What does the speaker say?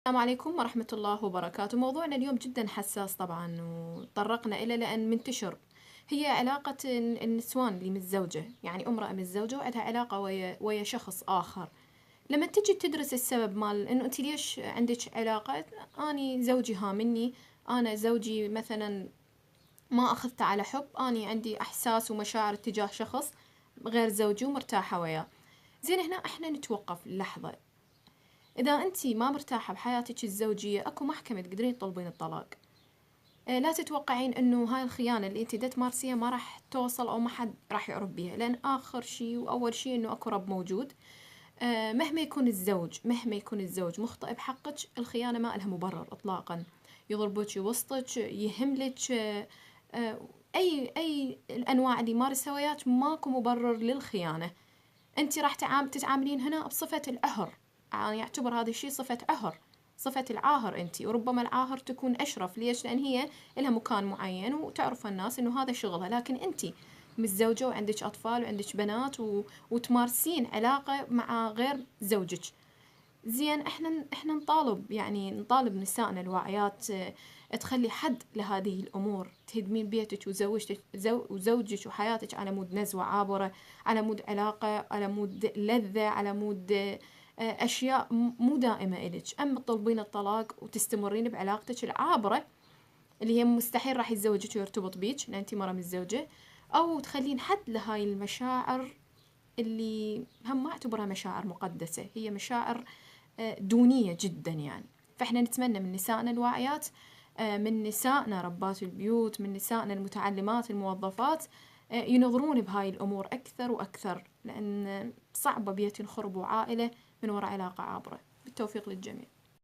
السلام عليكم ورحمة الله وبركاته. موضوعنا اليوم جدا حساس طبعا، وتطرقنا إلى لأن منتشر. هي علاقة النسوان اللي متزوجة، يعني امرأة متزوجة وعندها علاقة ويا شخص آخر. لما تجي تدرس السبب مال إنه أنت ليش عندك علاقة، أني زوجي هامني، أنا زوجي مثلا ما أخذته على حب، أني عندي إحساس ومشاعر تجاه شخص غير زوجي ومرتاحة وياه. زين، هنا احنا نتوقف لحظة. إذا أنت ما مرتاحة بحياتك الزوجية، أكو محكمة تقدرين تطلبين الطلاق. لا تتوقعين إنه هاي الخيانة اللي أنت دا تمارسيها ما راح توصل أو ما حد راح يعرف بيها، لأن آخر شي وأول شي إنه أكو رب موجود. مهما يكون الزوج مخطئ بحقك، الخيانة ما لها مبرر إطلاقا. يضربك، يوسطك، يهملك، أي الأنواع اللي يمارسها وياك، ماكو مبرر للخيانة. انت راح تتعاملين هنا بصفة العهر. يعني يعتبر هذا الشيء صفة عهر، صفة العاهر انت، وربما العاهر تكون اشرف. ليش؟ لان هي لها مكان معين وتعرف الناس انه هذا شغلها. لكن انت متزوجة وعندك اطفال وعندك بنات وتمارسين علاقة مع غير زوجك. زين، احنا نطالب، يعني نطالب نسائنا الواعيات، تخلي حد لهذه الامور. تهدمين بيتك وزوجتك وزوجك وحياتك على مود نزوة عابرة، على مود علاقة، على مود لذة، على مود اشياء مو دائمة الك. اما تطلبين الطلاق وتستمرين بعلاقتك العابرة اللي هي مستحيل راح يتزوجك ويرتبط بيك لان انت مرة متزوجة، او تخلين حد لهاي المشاعر اللي هم ما اعتبرها مشاعر مقدسة، هي مشاعر دونية جدا يعني. فاحنا نتمنى من نسائنا الواعيات، من نسائنا ربات البيوت، من نسائنا المتعلمات الموظفات، ينظرون بهاي الأمور أكثر وأكثر، لأن صعبة بيت ينخرب وعائلة من وراء علاقة عابرة. بالتوفيق للجميع.